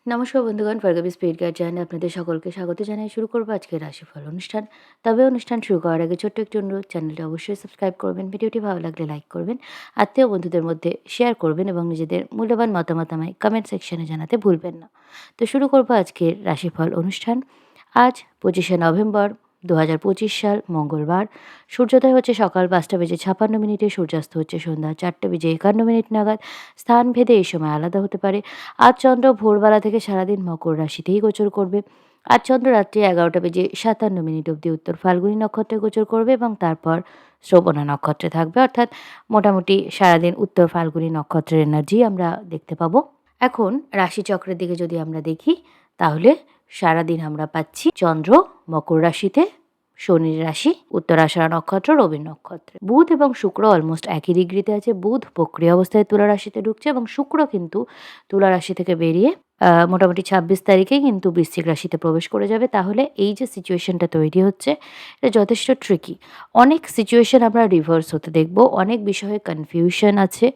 নমস্কার বন্ধুগণ, ফার্গাবি spirit guide চ্যানেলে আপনাদের সকলকে স্বাগত জানাই। শুরু করবো আজকের রাশিফল অনুষ্ঠান। তবে অনুষ্ঠান শুরু করার আগে ছোট্ট একটি অনুরোধ, চ্যানেলটি অবশ্যই সাবস্ক্রাইব করবেন, ভিডিওটি ভালো লাগলে লাইক করবেন, আত্মীয় বন্ধুদের মধ্যে শেয়ার করবেন এবং নিজেদের মূল্যবান মতামত আমায় কমেন্ট সেকশনে জানাতে ভুলবেন না। তো শুরু করবো আজকের রাশিফল অনুষ্ঠান। আজ 25শে নভেম্বর 2025 সাল, মঙ্গলবার। সূর্যোদয় হচ্ছে সকাল 5টা বেজে 56 মিনিটে, সূর্যাস্ত হচ্ছে সন্ধ্যা 4টে বেজে 51 মিনিট নাগাদ। স্থান ভেদে এই সময় আলাদা হতে পারে। আজ চন্দ্র ভোরবেলা থেকে সারাদিন মকর রাশিতেই গোচর করবে। আজ চন্দ্র রাত্রি 11টা বেজে 57 মিনিট অবধি উত্তর ফাল্গুনী নক্ষত্রে গোচর করবে এবং তারপর শ্রবণা নক্ষত্রে থাকবে, অর্থাৎ মোটামুটি সারাদিন উত্তর ফাল্গুনী নক্ষত্রের এনার্জি আমরা দেখতে পাবো। এখন রাশিচক্রের দিকে যদি আমরা দেখি, তাহলে সারাদিন আমরা পাচ্ছি চন্দ্র মকর রাশিতে, শনির রাশি উত্তরাষাঢ়া নক্ষত্র, রবির নক্ষত্রে। বুধ এবং শুক্র অলমোস্ট একই ডিগ্রিতে আছে। বুধ বক্রী অবস্থায় তুলা রাশিতে ঢুকছে এবং শুক্র কিন্তু তুলা রাশি থেকে বেরিয়ে মোটামুটি 26 তারিখেই কিন্তু বৃশ্চিক রাশিতে প্রবেশ করে যাবে। তাহলে এই যে সিচুয়েশনটা তৈরি হচ্ছে, এটা যথেষ্ট ট্রিকি। অনেক সিচুয়েশন আমরা রিভার্স হতে দেখব, অনেক বিষয়ে কনফিউশন আছে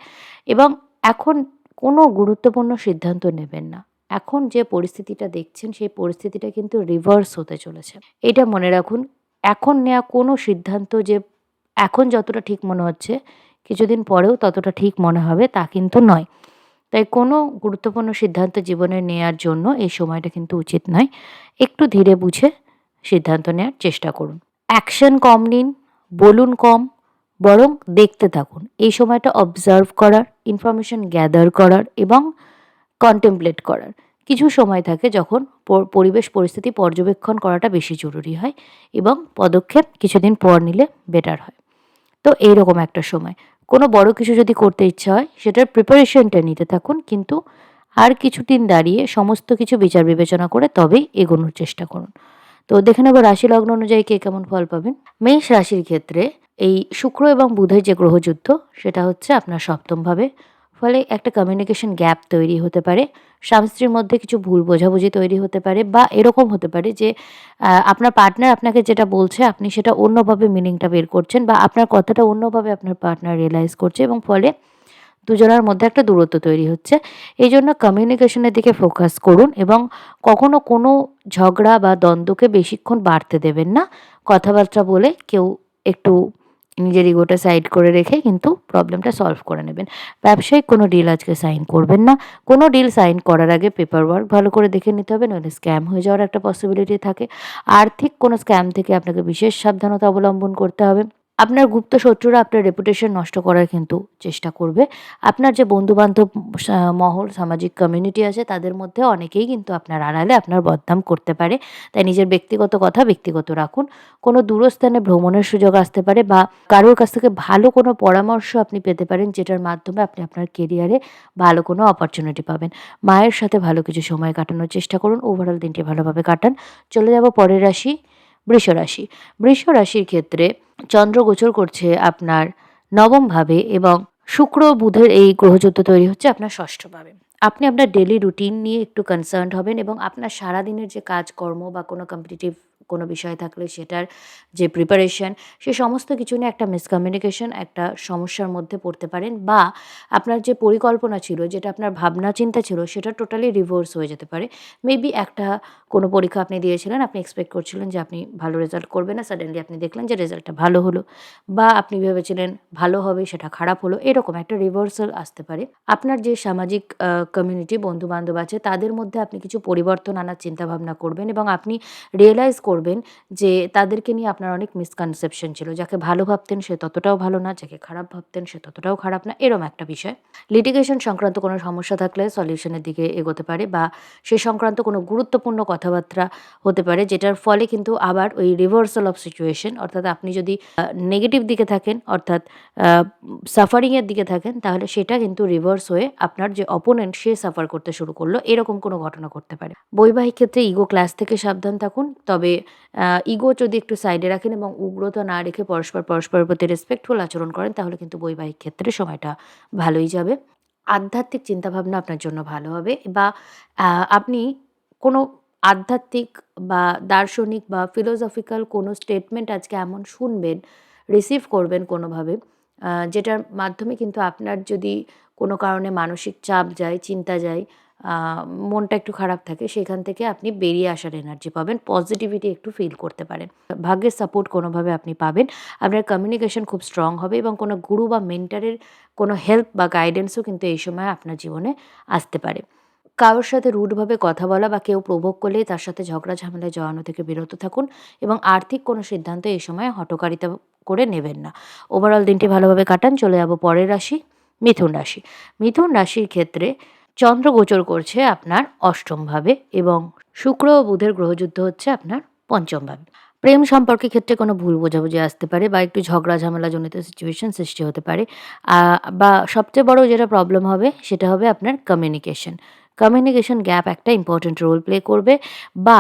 এবং এখন কোনো গুরুত্বপূর্ণ সিদ্ধান্ত নেবেন না। এখন যে পরিস্থিতিটা দেখছেন, সেই পরিস্থিতিটা কিন্তু রিভার্স হতে চলেছে। এটা মনে রাখুন। এখন নেওয়া কোনো সিদ্ধান্ত যে এখন যতটা ঠিক মনে হচ্ছে, কিছুদিন পরেও ততটা ঠিক মনে হবে তা কিন্তু নয়। তাই কোনো গুরুত্বপূর্ণ সিদ্ধান্ত জীবনে নেয়ার জন্য এই সময়টা কিন্তু উচিত নয়। একটু ধীরে বুঝে সিদ্ধান্ত নেয়ার চেষ্টা করুন। অ্যাকশন কম নিন, বলুন কম, বরং দেখতে থাকুন। এই সময়টা অবজার্ভ করার, ইনফরমেশন গ্যাদার করার এবং কন্টেমপ্লেট করার কিছু সময় থাকে, যখন পরিবেশ পরিস্থিতি পর্যবেক্ষণ করাটা বেশি জরুরি হয় এবং পদক্ষেপ কিছুদিন পর নিলে বেটার হয়। তো এইরকম একটা সময় কোনো বড় কিছু যদি করতে ইচ্ছা হয়, সেটার প্রিপারেশনটা নিতে থাকুন, কিন্তু আর কিছুদিন দাঁড়িয়ে সমস্ত কিছু বিচার বিবেচনা করে তবেই এগোনোর চেষ্টা করুন। তো দেখে নেব রাশি লগ্ন অনুযায়ী কে কেমন ফল পাবেন। মেষ রাশির ক্ষেত্রে এই শুক্র এবং বুধের যে গ্রহযুদ্ধ, সেটা হচ্ছে আপনার সপ্তমভাবে। ফলে একটা কমিউনিকেশন গ্যাপ তৈরি হতে পারে, স্বামী স্ত্রীর মধ্যে কিছু ভুল বোঝাবুঝি তৈরি হতে পারে, বা এরকম হতে পারে যে আপনার পার্টনার আপনাকে যেটা বলছে আপনি সেটা অন্যভাবে মিনিংটা বের করছেন, বা আপনার কথাটা অন্যভাবে আপনার পার্টনার রিয়েলাইজ করছে এবং ফলে দুজনের মধ্যে একটা দূরত্ব তৈরি হচ্ছে। এই জন্য কমিউনিকেশনের দিকে ফোকাস করুন এবং কখনো কোনো ঝগড়া বা দ্বন্দ্বকে বেশিক্ষণ বাড়তে দেবেন না। কথাবার্তা বলে কেউ একটু নিজের ইগোটা সাইড করে রেখে কিন্তু প্রবলেমটা সলভ করে নেবেন। ব্যবসায়িক কোনো ডিল আজকে সাইন করবেন না। কোনো ডিল সাইন করার আগে পেপার ওয়ার্ক ভালো করে দেখে নিতে হবে, নইলে স্ক্যাম হয়ে যাওয়ার একটা পসিবিলিটি থাকে। আর্থিক কোনো স্ক্যাম থেকে আপনাকে বিশেষ সাবধানতা অবলম্বন করতে হবে। আপনার গুপ্ত শত্রুরা আপনার রেপুটেশন নষ্ট করার কিন্তু চেষ্টা করবে। আপনার যে বন্ধু-বান্ধব মহল, সামাজিক কমিউনিটি আছে, তাদের মধ্যে অনেকেই কিন্তু আপনার আড়ালে আপনার বদনাম করতে পারে। তাই নিজের ব্যক্তিগত কথা ব্যক্তিগত রাখুন। কোনো দূরস্থানে ভ্রমণের সুযোগ আসতে পারে, বা কারোর কাছ থেকে ভালো কোনো পরামর্শ আপনি পেতে পারেন, যেটার মাধ্যমে আপনি আপনার কেরিয়ারে ভালো কোনো অপরচুনিটি পাবেন। মায়ের সাথে ভালো কিছু সময় কাটানোর চেষ্টা করুন। ওভারঅল দিনটি ভালোভাবে কাটান। চলে যাব পরের রাশি, বৃষ রাশি। বৃষ রাশির ক্ষেত্রে চন্দ্র গোচর করছে আপনার নবমভাবে এবং শুক্র বুধের এই গ্রহযুদ্ধ তৈরি হচ্ছে আপনার ষষ্ঠভাবে। আপনি আপনার ডেইলি রুটিন নিয়ে একটু কনসার্নড হবেন এবং আপনার সারাদিনের যে কাজকর্ম বা কোনো কম্পিটিটিভ কোনো বিষয় থাকলে সেটার যে প্রিপারেশন, সে সমস্ত কিছু নিয়ে একটা মিসকমিউনিকেশন, একটা সমস্যার মধ্যে পড়তে পারেন, বা আপনার যে পরিকল্পনা ছিল, যেটা আপনার ভাবনা চিন্তা ছিল, সেটা টোটালি রিভার্স হয়ে যেতে পারে। মেবি একটা কোনো পরীক্ষা আপনি দিয়েছিলেন, আপনি এক্সপেক্ট করছিলেন যে আপনি ভালো রেজাল্ট করবেন না, সাডেনলি আপনি দেখলেন যে রেজাল্টটা ভালো হলো, বা আপনি ভেবেছিলেন ভালো হবে, সেটা খারাপ হলো। এরকম একটা রিভার্সাল আসতে পারে। আপনার যে সামাজিক কমিউনিটি বন্ধু-বান্ধব আছে, তাদের মধ্যে আপনি কিছু পরিবর্তন আনার চিন্তাভাবনা করবেন এবং আপনি রিয়ালাইজ করবেন যে তাদেরকে নিয়ে আপনার অনেক মিসকনসেপশন ছিল। যাকে ভালো ভাবতেন সে ততটাও ভালো না, যাকে খারাপ ভাবতেন সে ততটাও খারাপ না, এরম একটা বিষয়। লিটিগেশন সংক্রান্ত কোনো সমস্যা থাকলে সলিউশনের দিকে এগোতে পারে, বা সে সংক্রান্ত কোনো গুরুত্বপূর্ণ কথাবার্তা হতে পারে, যেটার ফলে কিন্তু আবার ওই রিভার্সাল অফ সিচুয়েশন, অর্থাৎ আপনি যদি নেগেটিভ দিকে থাকেন, অর্থাৎ সাফারিংয়ের দিকে থাকেন, তাহলে সেটা কিন্তু রিভার্স হয়ে আপনার যে অপোনেন্ট সে সাফার করতে শুরু করলো, এরকম কোনো ঘটনা ঘটতে পারে। বৈবাহিক ক্ষেত্রে ইগো ক্লাস থেকে সাবধান থাকুন। তবে ইগো যদি একটু সাইডে রাখেন এবং উগ্রতা না রেখে পরস্পরের প্রতি রেসপেক্টফুল আচরণ করেন, তাহলে কিন্তু বৈবাহিক ক্ষেত্রে সময়টা ভালোই যাবে। আধ্যাত্মিক চিন্তাভাবনা আপনার জন্য ভালো হবে, বা আপনি কোনো আধ্যাত্মিক বা দার্শনিক বা ফিলোসফিক্যাল কোনো স্টেটমেন্ট আজকে এমন শুনবেন, রিসিভ করবেন কোনোভাবে, যেটার মাধ্যমে কিন্তু আপনার যদি কোনো কারণে মানসিক চাপ যায়, চিন্তা যায়, মনটা একটু খারাপ থাকে, সেখান থেকে আপনি বেরিয়ে আসার এনার্জি পাবেন। পজিটিভিটি একটু ফিল করতে পারেন। ভাগ্যের সাপোর্ট কোনোভাবে আপনি পাবেন। আপনার কমিউনিকেশন খুব স্ট্রং হবে এবং কোনো গুরু বা মেন্টরের কোনো হেল্প বা গাইডেন্সও কিন্তু এই সময় আপনার জীবনে আসতে পারে। কারোর সাথে রুডভাবে কথা বলা বা কেউ প্রভোগ করলেই তার সাথে ঝগড়া ঝামেলায় জড়ানো থেকে বিরত থাকুন এবং আর্থিক কোনো সিদ্ধান্ত এই সময় হঠকারিতা করে নেবেন না। ওভারঅল দিনটি ভালোভাবে কাটান। চলে যাব পরের রাশি, মিথুন রাশি। মিথুন রাশির ক্ষেত্রে চন্দ্র গোচর করছে আপনার অষ্টমভাবে এবং শুক্র ও বুধের গ্রহযুদ্ধ হচ্ছে আপনার পঞ্চমভাবে। প্রেম সম্পর্কের ক্ষেত্রে কোনো ভুল বোঝাবুঝি আসতে পারে বা একটু ঝগড়া ঝামেলাজনিত সিচুয়েশন সৃষ্টি হতে পারে। বা সবচেয়ে বড় যেটা প্রবলেম হবে সেটা হবে আপনার কমিউনিকেশন। কমিউনিকেশন গ্যাপ একটা ইম্পর্টেন্ট রোল প্লে করবে বা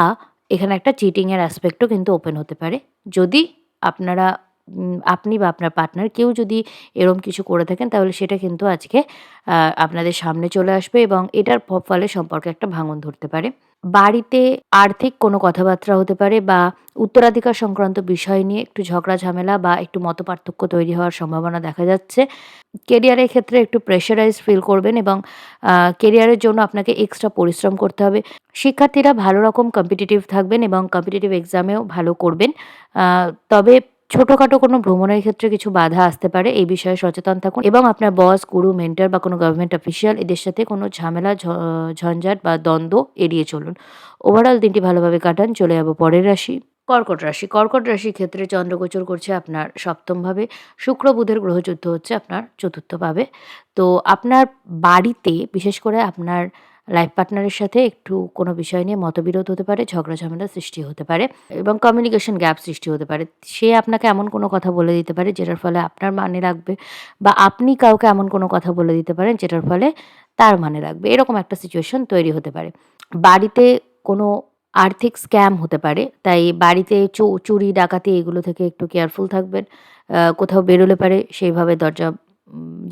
এখানে একটা চিটিংয়ের অ্যাসপেক্টও কিন্তু ওপেন হতে পারে। যদি আপনারা আপনি বা আপনার পার্টনার কেউ যদি এরকম কিছু করে থাকেন তাহলে সেটা কিন্তু আজকে আপনাদের সামনে চলে আসবে এবং এটার ফলে সম্পর্কে একটা ভাঙন ধরতে পারে। বাড়িতে আর্থিক কোনো কথাবার্তা হতে পারে বা উত্তরাধিকার সংক্রান্ত বিষয় নিয়ে একটু ঝগড়া ঝামেলা বা একটু মতপার্থক্য তৈরি হওয়ার সম্ভাবনা দেখা যাচ্ছে। কেরিয়ারের ক্ষেত্রে একটু প্রেশারাইজ ফিল করবেন এবং কেরিয়ারের জন্য আপনাকে এক্সট্রা পরিশ্রম করতে হবে। শিক্ষার্থীরা ভালো রকম কম্পিটিটিভ থাকবেন এবং কম্পিটিটিভ এক্সামেও ভালো করবেন। তবে ছোটখাটো কোনো ভ্রমণের ক্ষেত্রে কিছু বাধা আসতে পারে। এই বিষয়ে সচেতন থাকুন এবং আপনার বস, গুরু, মেন্টর বা কোনো গভর্নমেন্ট অফিসিয়াল এদের সাথে কোনো ঝামেলা ঝঞ্ঝাট বা দ্বন্দ্ব এড়িয়ে চলুন। ওভারঅল দিনটি ভালোভাবে কাটান। চলে যাব পরের রাশি, কর্কট রাশি। কর্কট রাশির ক্ষেত্রে চন্দ্রগোচর করছে আপনার সপ্তমভাবে। শুক্র বুধের গ্রহযুদ্ধ হচ্ছে আপনার চতুর্থভাবে। তো আপনার বাড়িতে বিশেষ করে আপনার লাইফ পার্টনারের সাথে একটু কোনো বিষয় নিয়ে মতবিরোধ হতে পারে, ঝগড়া ঝামেলা সৃষ্টি হতে পারে এবং কমিউনিকেশন গ্যাপ সৃষ্টি হতে পারে। সে আপনাকে এমন কোনো কথা বলে দিতে পারে যেটার ফলে আপনার মানে রাখবে বা আপনি কাউকে এমন কোনো কথা বলে দিতে পারেন যেটার ফলে তার মানে রাখবে। এরকম একটা সিচুয়েশন তৈরি হতে পারে। বাড়িতে কোনো আর্থিক স্ক্যাম হতে পারে। তাই বাড়িতে চুরি, ডাকাতি এগুলো থেকে একটু কেয়ারফুল থাকবেন। কোথাও বেরোলে পারে সেইভাবে দরজা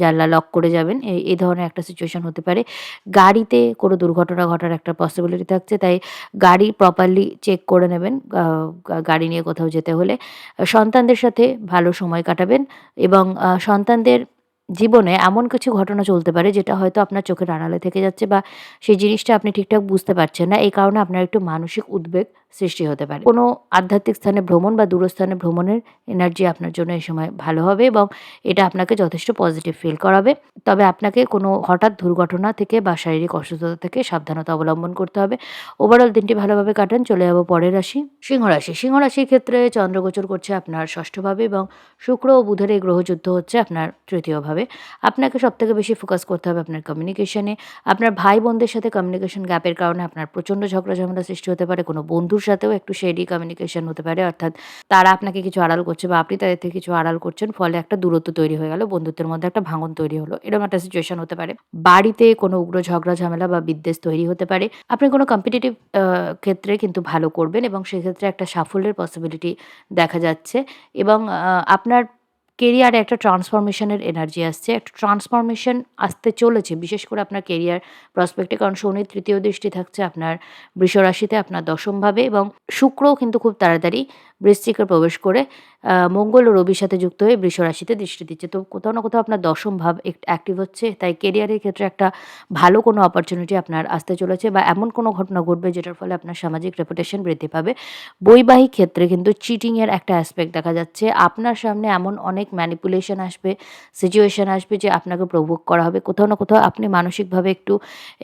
জানলা লক করে যাবেন। এই ধরনের একটা সিচুয়েশন হতে পারে। গাড়িতে কোনো দুর্ঘটনা ঘটার একটা পসিবিলিটি থাকছে। তাই গাড়ি প্রপারলি চেক করে নেবেন গাড়ি নিয়ে কোথাও যেতে হলে। সন্তানদের সাথে ভালো সময় কাটাবেন এবং সন্তানদের জীবনে এমন কিছু ঘটনা চলতে পারে যেটা হয়তো আপনার চোখের আড়ালে থেকে যাচ্ছে বা সেই জিনিসটা আপনি ঠিকঠাক বুঝতে পারছেন না। এই কারণে আপনার একটু মানসিক উদ্বেগ সৃষ্টি হতে পারে। কোনো আধ্যাত্মিক স্থানে ভ্রমণ বা দূরস্থানে ভ্রমণের এনার্জি আপনার জন্য এই সময় ভালো হবে এবং এটা আপনাকে যথেষ্ট পজিটিভ ফিল করাবে। তবে আপনাকে কোনো হঠাৎ দুর্ঘটনা থেকে বা শারীরিক অসুস্থতা থেকে সাবধানতা অবলম্বন করতে হবে। ওভারঅল দিনটি ভালোভাবে কাটান। চলে যাব পরের রাশি, সিংহ রাশি। সিংহ রাশির ক্ষেত্রে চন্দ্রগোচর করছে আপনার ষষ্ঠভাবে এবং শুক্র ও বুধের এই গ্রহযুদ্ধ হচ্ছে আপনার তৃতীয়ভাবে। আপনাকে সবথেকে বেশি ফোকাস করতে হবে আপনার কমিউনিকেশনে। আপনার ভাই-বোনদের সাথে কমিউনিকেশন গ্যাপের কারণে আপনার প্রচণ্ড ঝগড়া ঝামেলা সৃষ্টি হতে পারে। কোনো বন্ধুর সাথেও একটু শেডি কমিউনিকেশন হতে পারে। অর্থাৎ তারা আপনাকে কিছু আড়াল করছে বা আপনি তাদের থেকে কিছু আড়াল করছেন। ফলে একটা দূরত্ব তৈরি হয়ে গেল। বন্ধুত্বের মধ্যে একটা ভাঙন তৈরি হলো। এরকম একটা সিচুয়েশন হতে পারে। বাড়িতে কোনো উগ্র ঝগড়া ঝামেলা বা বিদ্বেষ তৈরি হতে পারে। আপনি কোনো কম্পিটিটিভ ক্ষেত্রে কিন্তু ভালো করবেন এবং সেক্ষেত্রে একটা সাফল্যের পসিবিলিটি দেখা যাচ্ছে এবং আপনার কেরিয়ারে একটা ট্রান্সফরমেশন এর এনার্জি আসছে। একটা ট্রান্সফরমেশন আসতে চলেছে বিশেষ করে আপনার কেরিয়ার প্রসপেক্ট এ। কারণ শনির তৃতীয় দৃষ্টি থাকছে আপনার বৃষ রাশিতে আপনার দশমভাবে এবং শুক্রও কিন্তু খুব তাড়াতাড়ি বৃশ্চিকে প্রবেশ করে মঙ্গল ও রবির সাথে যুক্ত হয়ে বৃষ রাশিতে দৃষ্টি দিচ্ছে। তো কোথাও না কোথাও আপনার দশম ভাব অ্যাক্টিভ হচ্ছে। তাই কেরিয়ারের ক্ষেত্রে একটা ভালো কোনো অপরচুনিটি আপনার আসতে চলেছে বা এমন কোনো ঘটনা ঘটবে যেটার ফলে আপনার সামাজিক রেপুটেশন বৃদ্ধি পাবে। বৈবাহিক ক্ষেত্রে কিন্তু চিটিং এর একটা অ্যাসপেক্ট দেখা যাচ্ছে। আপনার সামনে এমন অনেক ম্যানিপুলেশন আসবে, সিচুয়েশন আসবে যে আপনাকে প্রভোগ করা হবে। কোথাও না কোথাও আপনি মানসিকভাবে একটু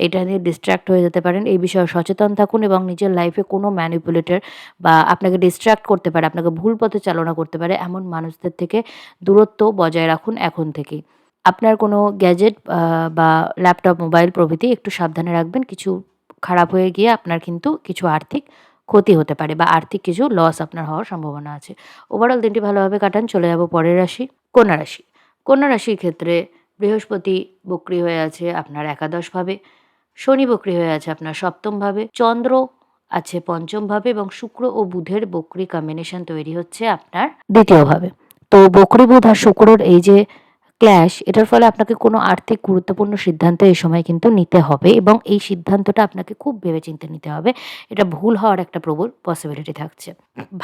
এটা নিয়ে ডিস্ট্রাক্ট হয়ে যেতে পারেন। এই বিষয়ে সচেতন থাকুন এবং নিজের লাইফে কোনো ম্যানিপুলেটর বা আপনাকে ডিস্ট্রাক্ট করতে পারে, আপনাকে ভুল পথে চালনা করতে পারে এমন মানুষদের থেকে দূরত্ব বজায় রাখুন এখন থেকেই। আপনার কোনো গ্যাজেট বা ল্যাপটপ, মোবাইল প্রভৃতি একটু সাবধানে রাখবেন। কিছু খারাপ হয়ে গিয়ে আপনার কিন্তু কিছু আর্থিক ক্ষতি হতে পারে বা আর্থিক কিছু লস আপনার হওয়ার সম্ভাবনা আছে। ওভারঅল দিনটি ভালোভাবে কাটান। চলে যাব পরের রাশি, কন্যা রাশি। কন্যা রাশির ক্ষেত্রে বৃহস্পতি বক্রী হয়ে আছে আপনার একাদশভাবে, শনি বক্রী হয়ে আছে আপনার সপ্তমভাবে, চন্দ্র আছে পঞ্চমভাবে এবং শুক্র ও বুধের বক্রী কম্বিনেশন তৈরি হচ্ছে আপনার দ্বিতীয়ভাবে। তো বক্রী বুধ আর শুক্রর এই যে ক্ল্যাশ, এটার ফলে আপনাকে কোনো আর্থিক গুরুত্বপূর্ণ সিদ্ধান্ত এই সময় কিন্তু নিতে হবে এবং এই সিদ্ধান্তটা আপনাকে খুব ভেবেচিন্তে নিতে হবে। এটা ভুল হওয়ার একটা প্রবল পসিবিলিটি থাকছে।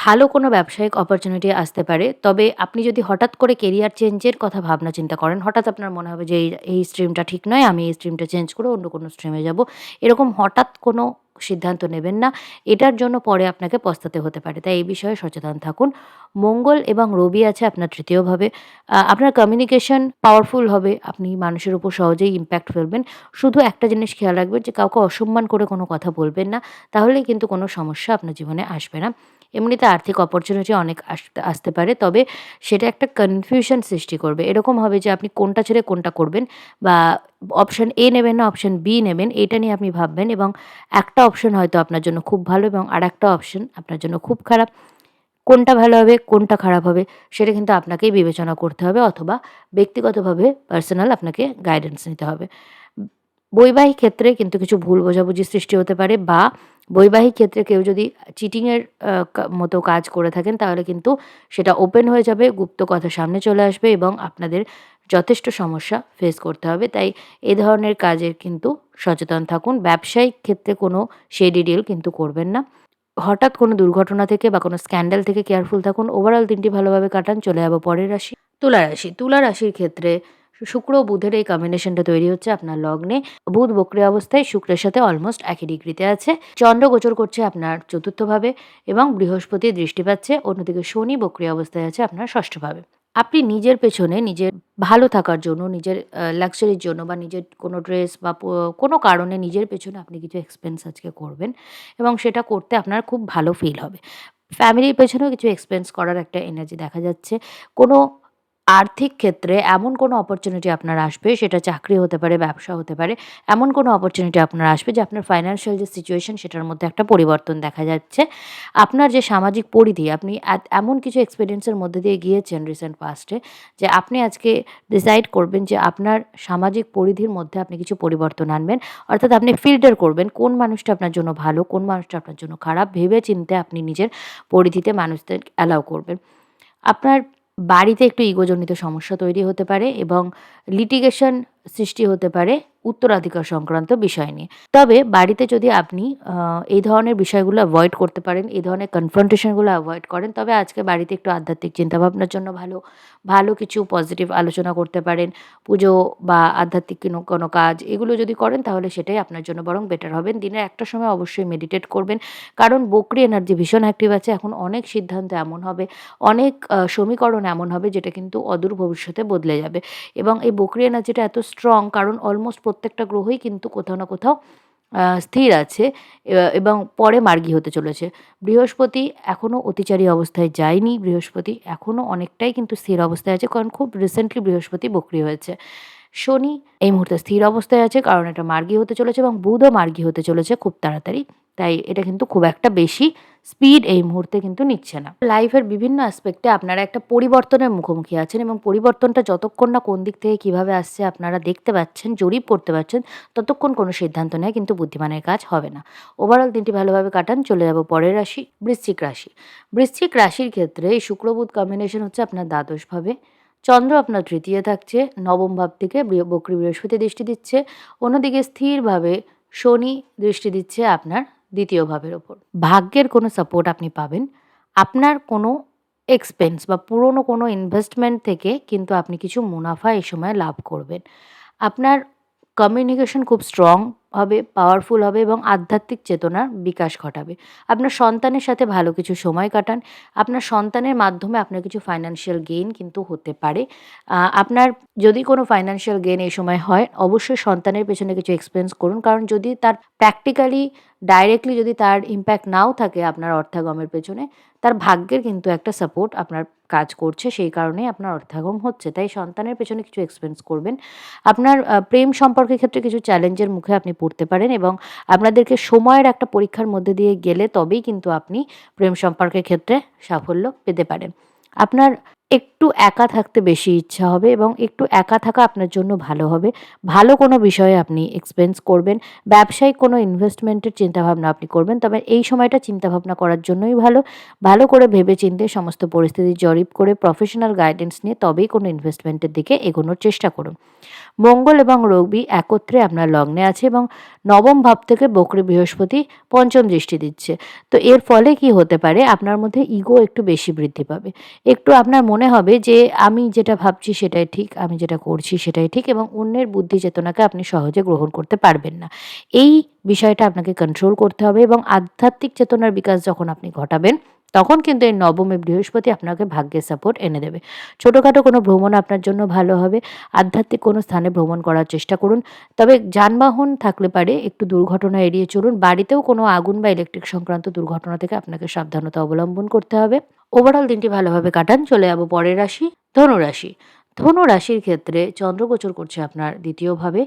ভালো কোনো ব্যবসায়িক অপরচুনিটি আসতে পারে। তবে আপনি যদি হঠাৎ করে কেরিয়ার চেঞ্জের কথা ভাবনা চিন্তা করেন, হঠাৎ আপনার মনে হবে যে এই স্ট্রিমটা ঠিক নয়, আমি এই স্ট্রিমটা চেঞ্জ করে অন্য কোনো স্ট্রিমে যাব। এরকম হঠাৎ কোনো সিদ্ধান্ত নেবেন না। এটার জন্য পরে আপনাকে পস্তাতে হতে পারে। তাই এই বিষয়ে সচেতন থাকুন। মঙ্গল এবং রবি আছে আপনার তৃতীয় ভাবে। আপনার কমিউনিকেশন পাওয়ারফুল হবে। আপনি মানুষের উপর সহজেই ইমপ্যাক্ট ফেলবেন। শুধু একটা জিনিস খেয়াল রাখবেন যে কাউকে অসম্মান করে কোনো কথা বলবেন না। তাহলেই কিন্তু কোনো সমস্যা আপনার জীবনে আসবে না। এমনিতে আর্থিক অপরচুনিটি অনেক আসতে পারে। তবে সেটা একটা কনফিউশন সৃষ্টি করবে। এরকম হবে যে আপনি কোনটা ছেড়ে কোনটা করবেন বা অপশন এ নেবেন না অপশন বি নেবেন, এটা নিয়ে আপনি ভাববেন এবং একটা অপশন হয়তো আপনার জন্য খুব ভালো এবং আরেকটা অপশন আপনার জন্য খুব খারাপ। কোনটা ভালো হবে, কোনটা খারাপ হবে সেটা কিন্তু আপনাকেই বিবেচনা করতে হবে অথবা ব্যক্তিগতভাবে পার্সোনাল আপনাকে গাইডেন্স নিতে হবে। বৈবাহিক ক্ষেত্রে কিন্তু কিছু ভুল বোঝাবুঝির সৃষ্টি হতে পারে বা বৈবাহিক ক্ষেত্রে কেউ যদি চিটিংয়ের মতো কাজ করে থাকেন তাহলে কিন্তু সেটা ওপেন হয়ে যাবে, গুপ্ত কথা সামনে চলে আসবে এবং আপনাদের যথেষ্ট সমস্যা ফেস করতে হবে। তাই এ ধরনের কাজের কিন্তু সচেতন থাকুন। ব্যবসায়িক ক্ষেত্রে কোনো শেডি ডিল কিন্তু করবেন না। হঠাৎ কোনো দুর্ঘটনা থেকে বা কোনো স্ক্যান্ডাল থেকে কেয়ারফুল থাকুন। ওভারঅল দিনটি ভালোভাবে কাটান। চলে যাব পরের রাশি, তুলা রাশি। তুলা রাশির ক্ষেত্রে শুক্র ও বুধের এই কম্বিনেশনটা তৈরি হচ্ছে আপনার লগ্নে। বুধ বক্রি অবস্থায় শুক্রের সাথে অলমোস্ট একই ডিগ্রিতে আছে। চন্দ্র গোচর করছে আপনার চতুর্থ ভাবে এবং বৃহস্পতি দৃষ্টি পাচ্ছে। অন্যদিকে শনি বক্রি অবস্থায় আছে আপনার ষষ্ঠ ভাবে। আপনি নিজের পেছনে নিজের ভালো থাকার জন্য, নিজের লাক্সারির জন্য বা নিজের কোনো ড্রেস বা কোনো কারণে নিজের পেছনে আপনি কিছু এক্সপেন্স আজকে করবেন এবং সেটা করতে আপনার খুব ভালো ফিল হবে। ফ্যামিলির পেছনেও কিছু এক্সপেন্স করার একটা এনার্জি দেখা যাচ্ছে। কোনো আর্থিক ক্ষেত্রে এমন কোনো অপরচুনিটি আপনার আসবে, সেটা চাকরি হতে পারে, ব্যবসা হতে পারে। এমন কোনো অপরচুনিটি আপনার আসবে যে আপনার ফাইন্যান্সিয়াল যে সিচুয়েশন সেটার মধ্যে একটা পরিবর্তন দেখা যাচ্ছে। আপনার যে সামাজিক পরিধি, আপনি এমন কিছু এক্সপেরিয়েন্সের মধ্যে দিয়ে গিয়েছেন রিসেন্ট পাস্টে যে আপনি আজকে ডিসাইড করবেন যে আপনার সামাজিক পরিধির মধ্যে আপনি কিছু পরিবর্তন আনবেন। অর্থাৎ আপনি ফিল্টার করবেন কোন মানুষটা আপনার জন্য ভালো, কোন মানুষটা আপনার জন্য খারাপ ভেবে চিন্তে আপনি নিজের পরিধিতে মানুষদের অ্যালাউ করবেন। আপনার বাড়িতে একটু ইগোজনিত সমস্যা তৈরি হতে পারে এবং লিটিগেশন সৃষ্টি হতে পারে উত্তরাধিকার সংক্রান্ত বিষয় নিয়ে। তবে বাড়িতে যদি আপনি এই ধরনের বিষয়গুলো এভয়েড করতে পারেন, এই ধরনের কনফ্রন্টেশনগুলো এভয়েড করেন, তবে আজকে বাড়িতে একটু আধ্যাত্মিক চিন্তাভাবনার জন্য ভালো, ভালো কিছু পজিটিভ আলোচনা করতে পারেন। পুজো বা আধ্যাত্মিক কোনো কাজ এগুলো যদি করেন তাহলে সেটাই আপনার জন্য বরং বেটার হবেন। দিনের একটা সময় অবশ্যই মেডিটেট করবেন। কারণ বকরি এনার্জি ভীষণ অ্যাক্টিভ আছে। এখন অনেক সিদ্ধান্ত এমন হবে, অনেক সমীকরণ এমন হবে যেটা কিন্তু অদূর ভবিষ্যতে বদলে যাবে এবং এই বকরি এনার্জিটা এত স্ট্রং কারণ অলমোস্ট প্রত্যেকটা গ্রহই কিন্তু কোথাও না কোথাও স্থির আছে এবং পরে মার্গী হতে চলেছে। বৃহস্পতি এখনও অতিচারী অবস্থায় যায়নি। বৃহস্পতি এখনও অনেকটাই কিন্তু স্থির অবস্থায় আছে কারণ খুব রিসেন্টলি বৃহস্পতি বকরি হয়েছে। শনি এই মুহূর্তে স্থির অবস্থায় আছে কারণ এটা মার্গী হতে চলেছে এবং বুধও মার্গী হতে চলেছে খুব তাড়াতাড়ি। তাই এটা কিন্তু খুব একটা বেশি স্পিড এই মুহূর্তে কিন্তু নিচ্ছে না। লাইফের বিভিন্ন অ্যাসপেক্টে আপনারা একটা পরিবর্তনের মুখোমুখি আছেন এবং পরিবর্তনটা যতক্ষণ না কোন দিক থেকে কিভাবে আসছে আপনারা দেখতে পাচ্ছেন, জরিপ করতে পারছেন, ততক্ষণ কোনো সিদ্ধান্ত নেওয়া কিন্তু বুদ্ধিমানের কাজ হবে না। ওভারঅল দিনটি ভালোভাবে কাটান। চলে যাব পরের রাশি, বৃশ্চিক রাশি। বৃশ্চিক রাশির ক্ষেত্রে এই শুক্র-বুধ কম্বিনেশন হচ্ছে আপনার দ্বাদশ ভাবে। চন্দ্র আপনার তৃতীয় থাকছে, নবম ভাব থেকে বক্রী বৃহস্পতি দৃষ্টি দিচ্ছে। অন্যদিকে স্থিরভাবে শনি দৃষ্টি দিচ্ছে আপনার দ্বিতীয় ভাবের ওপর। ভাগ্যের কোনো সাপোর্ট আপনি পাবেন। আপনার কোনো এক্সপেন্স বা পুরনো কোনো ইনভেস্টমেন্ট থেকে কিন্তু আপনি কিছু মুনাফা এই সময় লাভ করবেন। আপনার কমিউনিকেশন খুব স্ট্রং হবে, পাওয়ারফুল হবে এবং আধ্যাত্মিক চেতনার বিকাশ ঘটাবে। আপনার সন্তানের সাথে ভালো কিছু সময় কাটান। আপনার সন্তানের মাধ্যমে আপনার কিছু ফাইন্যান্সিয়াল গেইন কিন্তু হতে পারে। আপনার যদি কোনো ফাইন্যান্সিয়াল গেইন এই সময় হয়, অবশ্যই সন্তানের পেছনে কিছু এক্সপেন্স করুন। কারণ যদি তার প্র্যাকটিক্যালি ডাইরেক্টলি যদি তার ইমপ্যাক্ট নাও থাকে আপনার অর্থাগমের পেছনে, তার ভাগ্যের কিন্তু একটা সাপোর্ট আপনার কাজ করছে। সেই কারণেই আপনার অর্থাগম হচ্ছে। তাই সন্তানের পেছনে কিছু এক্সপেন্স করবেন। আপনার প্রেম সম্পর্কের ক্ষেত্রে কিছু চ্যালেঞ্জের মুখে আপনি পড়তে পারেন এবং আপনাদেরকে সময়ের একটা পরীক্ষার মধ্যে দিয়ে গেলে তবেই কিন্তু আপনি প্রেম সম্পর্কের ক্ষেত্রে সাফল্য পেতে পারেন। আপনার একটু একা থাকতে বেশি ইচ্ছা হবে এবং একটু একা থাকা আপনার জন্য ভালো হবে। ভালো কোনো বিষয়ে আপনি এক্সপেন্স করবেন। ব্যবসায়িক কোনো ইনভেস্টমেন্টের চিন্তাভাবনা আপনি করবেন। তবে এই সময়টা চিন্তাভাবনা করার জন্যই ভালো। ভালো করে ভেবেচিন্তে সমস্ত পরিস্থিতি জরিপ করে প্রফেশনাল গাইডেন্স নিয়ে তবেই কোনো ইনভেস্টমেন্টের দিকে এগোনোর চেষ্টা করুন। মঙ্গল এবং রবি একত্রে আপনার লগ্নে আছে এবং নবম ভাব থেকে বকরি বৃহস্পতি পঞ্চম দৃষ্টি দিচ্ছে। তো এর ফলে কি হতে পারে, আপনার মধ্যে ইগো একটু বেশি বৃদ্ধি পাবে। একটু আপনার মনে হবে যে আমি যেটা ভাবছি সেটাই ঠিক, আমি যেটা করছি সেটাই ঠিক এবং অন্যের বুদ্ধি চেতনাকে আপনি সহজে গ্রহণ করতে পারবেন না। এই বিষয়টা আপনাকে কন্ট্রোল করতে হবে এবং আধ্যাত্মিক চেতনার বিকাশ যখন আপনি ঘটাবেন, তখন কিন্তু এই নবমে বৃহস্পতি আপনাকে ভাগ্যের সাপোর্ট এনে দেবে। ছোটোখাটো কোনো ভ্রমণ আপনার জন্য ভালো হবে। আধ্যাত্মিক কোনো স্থানে ভ্রমণ করার চেষ্টা করুন। তবে যানবাহন থাকলে পারে একটু দুর্ঘটনা এড়িয়ে চলুন। বাড়িতেও কোনো আগুন বা ইলেকট্রিক সংক্রান্ত দুর্ঘটনা থেকে আপনাকে সাবধানতা অবলম্বন করতে হবে। ওভারঅল দিনটি ভালোভাবে কাটান। চলে যাব পরের রাশি, ধনুরাশি। ধনুরাশির ক্ষেত্রে চন্দ্র গোচর করছে আপনার ২য় ভাবে।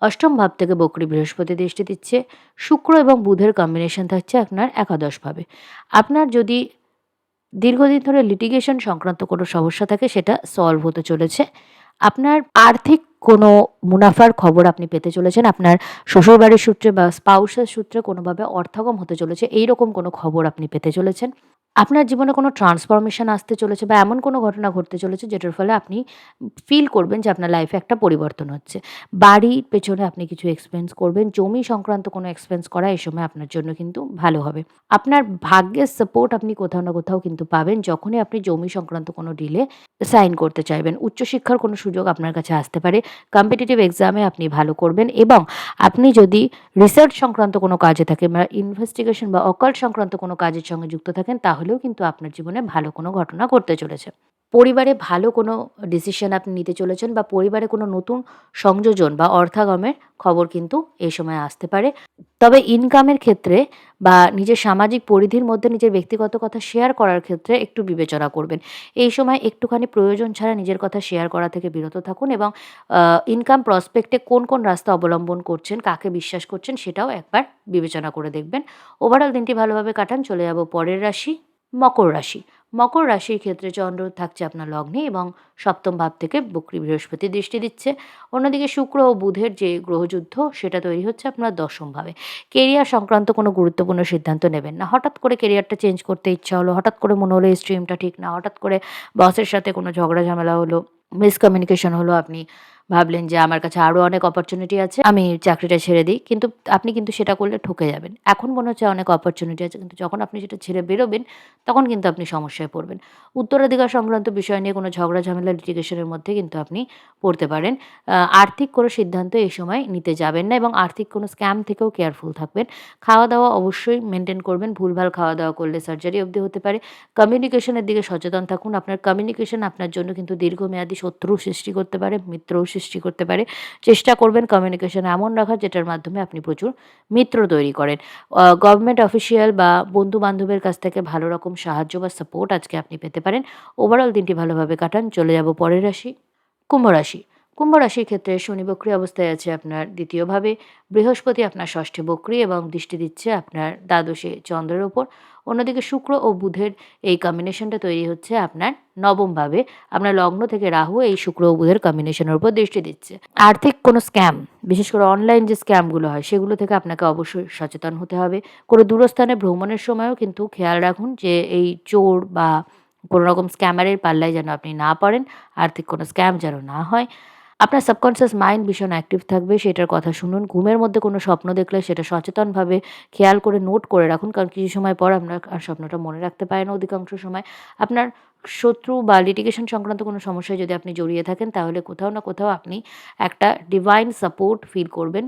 ৮ম ভাব থেকে বকরি বৃহস্পতি দৃষ্টি দিচ্ছে। শুক্র এবং বুধের কম্বিনেশন থাকছে আপনার একাদশ ভাবে। আপনার যদি দীর্ঘদিন ধরে লিটিগেশন সংক্রান্ত কোনো সমস্যা থাকে সেটা সলভ হতে চলেছে। আপনার আর্থিক কোনো মুনাফার খবর আপনি পেতে চলেছেন। আপনার শ্বশুরবাড়ির সূত্রে বা স্পাউসের সূত্রে কোনোভাবে অর্থাগম হতে চলেছে। এইরকম কোনো খবর আপনি পেতে চলেছেন। আপনার জীবনে কোনো ট্রান্সফরমেশন আসতে চলেছে বা এমন কোনো ঘটনা ঘটতে চলেছে যেটার ফলে আপনি ফিল করবেন যে আপনার লাইফে একটা পরিবর্তন হচ্ছে। বাড়ির পেছনে আপনি কিছু এক্সপেন্স করবেন। জমি সংক্রান্ত কোনো এক্সপেন্স করা এই সময় আপনার জন্য কিন্তু ভালো হবে। আপনার ভাগ্যের সাপোর্ট আপনি কোথাও না কোথাও কিন্তু পাবেন যখনই আপনি জমি সংক্রান্ত কোনো ডিলে সাইন করতে চাইবেন। উচ্চশিক্ষার কোনো সুযোগ আপনার কাছে আসতে পারে। কম্পিটিটিভ এক্সামে আপনি ভালো করবেন এবং আপনি যদি রিসার্চ সংক্রান্ত কোনো কাজে থাকেন বা ইনভেস্টিগেশন বা অকাল্ট সংক্রান্ত কোনো কাজের সঙ্গে যুক্ত থাকেন তাহলেও কিন্তু আপনার জীবনে ভালো কোনো ঘটনা ঘটতে চলেছে। পরিবারে ভালো কোনো ডিসিশন আপনি নিতে চলেছেন বা পরিবারে কোনো নতুন সংযোজন বা অর্থাগমের খবর কিন্তু এই সময় আসতে পারে। তবে ইনকামের ক্ষেত্রে বা নিজের সামাজিক পরিধির মধ্যে নিজের ব্যক্তিগত কথা শেয়ার করার ক্ষেত্রে একটু বিবেচনা করবেন। এই সময় একটুখানি প্রয়োজন ছাড়া নিজের কথা শেয়ার করা থেকে বিরত থাকুন এবং ইনকাম প্রসপেক্টে কোন রাস্তা অবলম্বন করছেন, কাকে বিশ্বাস করছেন সেটাও একবার বিবেচনা করে দেখবেন। ওভারঅল দিনটি ভালোভাবে কাটান। চলে যাব পরের রাশি, মকর রাশি। মকর রাশির ক্ষেত্রে চন্দ্র থাকছে আপনার লগ্নে এবং ৭ম ভাব থেকে বকরি বৃহস্পতি দৃষ্টি দিচ্ছে। অন্যদিকে শুক্র ও বুধের যে গ্রহযুদ্ধ সেটা তৈরি হচ্ছে আপনার ১০ম ভাবে। কেরিয়ার সংক্রান্ত কোনো গুরুত্বপূর্ণ সিদ্ধান্ত নেবেন না। হঠাৎ করে কেরিয়ারটা চেঞ্জ করতে ইচ্ছা হলো, হঠাৎ করে মনে হলো এই স্ট্রিমটা ঠিক না, হঠাৎ করে বসের সাথে কোনো ঝগড়া ঝামেলা হলো, মিসকমিউনিকেশন হলো, আপনি ভাবলেন যে আমার কাছে আরও অনেক অপরচুনিটি আছে, আমি চাকরিটা ছেড়ে দিই। কিন্তু আপনি কিন্তু সেটা করলে ঠকে যাবেন। এখন মনে হচ্ছে অনেক অপরচুনিটি আছে কিন্তু যখন আপনি সেটা ছেড়ে বেরোবেন তখন কিন্তু আপনি সমস্যায় পড়বেন। উত্তরাধিকার সংক্রান্ত বিষয় নিয়ে কোনো ঝগড়া ঝামেলা লিটিগেশনের মধ্যে কিন্তু আপনি পড়তে পারেন। আর্থিক কোনো সিদ্ধান্ত এই সময় নিতে যাবেন না এবং আর্থিক কোনো স্ক্যাম থেকেও কেয়ারফুল থাকবেন। খাওয়া-দাওয়া অবশ্যই মেইনটেইন করবেন। ভুলভাল খাওয়া-দাওয়া করলে সার্জারি অবধি হতে পারে। কমিউনিকেশনের দিকে সচেতন থাকুন। আপনার কমিউনিকেশন আপনার জন্য কিন্তু দীর্ঘমেয়াদী শত্রু সৃষ্টি করতে পারে, মিত্রও সৃষ্টি করতে পারে। চেষ্টা করবেন কমিউনিকেশন এমন রাখার যেটার মাধ্যমে আপনি প্রচুর মিত্র তৈরি করেন। গভর্নমেন্ট অফিসিয়াল বা বন্ধু-বান্ধবের কাছ থেকে ভালো রকম সাহায্য বা সাপোর্ট আজকে আপনি পেতে পারেন। ওভারঅল দিনটি ভালোভাবে কাটান। চলে যাব পরের রাশি, কুম্ভ রাশি। কুম্ভ রাশির ক্ষেত্রে শনি বক্রি অবস্থায় আছে আপনার ২য় ভাবে। বৃহস্পতি আপনার ৬ষ্ঠে বক্রি এবং দৃষ্টি দিচ্ছে আপনার দ্বাদশে চন্দ্রের ওপর। অন্যদিকে শুক্র ও বুধের এই কম্বিনেশনটা তৈরি হচ্ছে আপনার ৯ম ভাবে। আপনার লগ্ন থেকে রাহু এই শুক্র ও বুধের কম্বিনেশনের উপর দৃষ্টি দিচ্ছে। আর্থিক কোনো স্ক্যাম, বিশেষ করে অনলাইন যে স্ক্যামগুলো হয় সেগুলো থেকে আপনাকে অবশ্যই সচেতন হতে হবে। কোনো দূরস্থানে ভ্রমণের সময়ও কিন্তু খেয়াল রাখুন যে এই চোর বা কোনো রকম স্ক্যামারের পাল্লায় যেন আপনি না পড়েন, আর্থিক কোনো স্ক্যাম যেন না হয়। আপনার সাবকনসিয়াস মাইন্ড ভীষণ অ্যাক্টিভ থাকবে, সেটার কথা শুনুন। ঘুমের মধ্যে কোনো স্বপ্ন দেখলে সেটা সচেতনভাবে খেয়াল করে নোট করে রাখুন। কারণ কিছু সময় পর আমরা আর স্বপ্নটা মনে রাখতে পারি না অধিকাংশ সময়। আপনার শত্রু বা লিটিগেশন সংক্রান্ত কোনো সমস্যায় যদি আপনি জড়িয়ে থাকেন তাহলে কোথাও না কোথাও আপনি একটা ডিভাইন সাপোর্ট ফিল করবেন।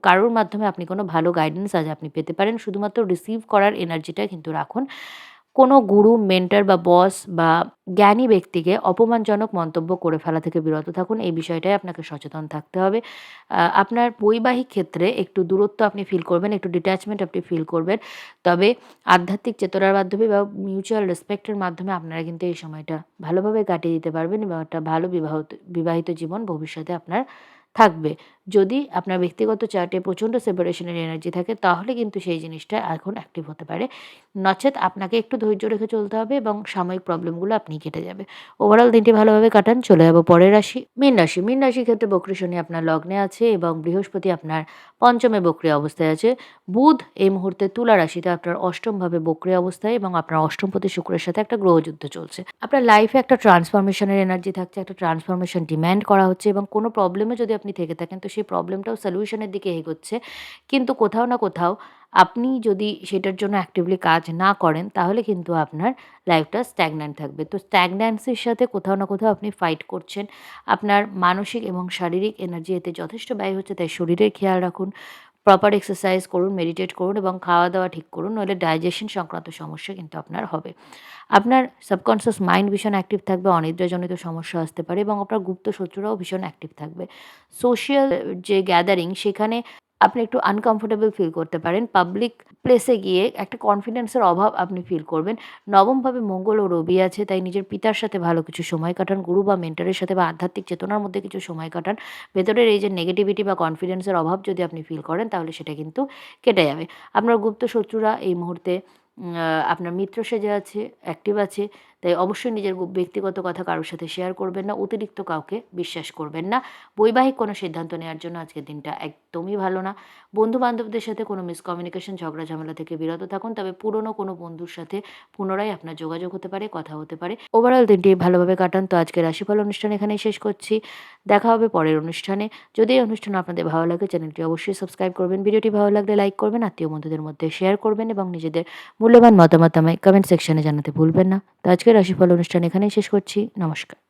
কারোর মাধ্যমে আপনি কোনো ভালো গাইডেন্স আজ আপনি পেতে পারেন। শুধুমাত্র রিসিভ করার এনার্জিটা কিন্তু রাখুন। কোনো গুরু, মেন্টর বা বস বা জ্ঞানী ব্যক্তিকে অপমানজনক মন্তব্য করে ফেলা থেকে বিরত থাকুন। এই বিষয়টায় আপনাকে সচেতন থাকতে হবে। আপনার বৈবাহিক ক্ষেত্রে একটু দূরত্ব আপনি ফিল করবেন, একটু ডিট্যাচমেন্ট আপনি ফিল করবেন। তবে আধ্যাত্মিক চেতনার মাধ্যমে বা মিউচুয়াল রেসপেক্টের মাধ্যমে আপনারা কিন্তু এই সময়টা ভালোভাবে কাটিয়ে দিতে পারবেন এবং একটা ভালো বিবাহিত জীবন ভবিষ্যতে আপনার থাকবে। যদি আপনার ব্যক্তিগত চার্টে প্রচণ্ড সেপারেশনের এনার্জি থাকে তাহলে কিন্তু সেই জিনিসটা এখন অ্যাক্টিভ হতে পারে। নচেত আপনাকে একটু ধৈর্য রেখে চলতে হবে এবং সাময়িক প্রবলেমগুলো আপনিই কেটে যাবে। ওভারঅল দিনটি ভালোভাবে কাটান। চলে যাব পরের রাশি, মীন রাশি। মীন রাশির ক্ষেত্রে বক্রী শনি আপনার লগ্নে আছে এবং বৃহস্পতি আপনার পঞ্চমে বক্রী অবস্থায় আছে। বুধ এই মুহূর্তে তুলা রাশিতে আপনার অষ্টমভাবে বক্রী অবস্থায় এবং আপনার অষ্টমপতি শুক্রের সাথে একটা গ্রহযুদ্ধ চলছে। আপনার লাইফে একটা ট্রান্সফরমেশনের এনার্জি থাকছে, একটা ট্রান্সফরমেশন ডিম্যান্ড করা হচ্ছে এবং কোনো প্রবলেমে যদি আপনি থেকে থাকেন তো সেই প্রবলেমটাও সলিউশনের দিকে এগোচ্ছে। কিন্তু কোথাও না কোথাও আপনি যদি সেটার জন্য অ্যাক্টিভলি কাজ না করেন তাহলে কিন্তু আপনার লাইফটা স্ট্যাগন্যান্ট থাকবে। তো স্ট্যাগন্যান্সির সাথে কোথাও না কোথাও আপনি ফাইট করছেন। আপনার মানসিক এবং শারীরিক এনার্জি এতে যথেষ্ট ব্যয় হচ্ছে, তাই শরীরের খেয়াল রাখুন। প্রপার এক্সারসাইজ করুন, মেডিটেট করুন এবং খাওয়া-দাওয়া ঠিক করুন। নইলে ডাইজেশন সংক্রান্ত সমস্যা কিন্তু আপনার হবে। আপনার সাবকনশিয়াস মাইন্ড ভীষণ অ্যাক্টিভ থাকবে, অনিদ্রাজনিত সমস্যা আসতে পারে এবং আপনার গুপ্ত শত্রুরাও ভীষণ অ্যাক্টিভ থাকবে। সোশ্যাল যে গ্যাদারিং সেখানে আপনি একটু আনকমফোর্টেবল ফিল করতে পারেন। পাবলিক প্লেসে গিয়ে একটা কনফিডেন্সের অভাব আপনি ফিল করবেন। নবমভাবে মঙ্গল ও রবি আছে, তাই নিজের পিতার সাথে ভালো কিছু সময় কাটান। গুরু বা মেন্টরের সাথে বা আধ্যাত্মিক চেতনার মধ্যে কিছু সময় কাটান। ভেতরের এই যে নেগেটিভিটি বা কনফিডেন্সের অভাব যদি আপনি ফিল করেন তাহলে সেটা কিন্তু কেটে যাবে। আপনার গুপ্ত শত্রুরা এই মুহূর্তে আপনার মিত্র সেজে আছে, অ্যাক্টিভ আছে। তাই অবশ্যই নিজের ব্যক্তিগত কথা কারো সাথে শেয়ার করবেন না। অতিরিক্ত কাউকে বিশ্বাস করবেন না। বৈবাহিক কোনো সিদ্ধান্ত নেওয়ার জন্য আজকের দিনটা একদমই ভালো না। বন্ধু-বান্ধবদের সাথে কোনো মিসকমিউনিকেশন, ঝগড়া ঝামেলা থেকে বিরত থাকুন। তবে পুরনো কোনো বন্ধুর সাথে পুনরায় আপনার যোগাযোগ হতে পারে, কথা হতে পারে। ওভারঅল দিনটি ভালোভাবে কাটান। তো আজকের রাশিফল অনুষ্ঠান এখানেই শেষ করছি। দেখা হবে পরের অনুষ্ঠানে। যদি এই অনুষ্ঠান আপনাদের ভালো লাগে চ্যানেলটি অবশ্যই সাবস্ক্রাইব করবেন। ভিডিওটি ভালো লাগলে লাইক করবেন, আত্মীয় বন্ধুদের মধ্যে শেয়ার করবেন এবং নিজেদের মূল্যবান মতামত আমায় কমেন্ট সেকশনে জানাতে ভুলবেন না। তো আজকের রাশিফল অনুষ্ঠান এখানেই শেষ করছি। নমস্কার।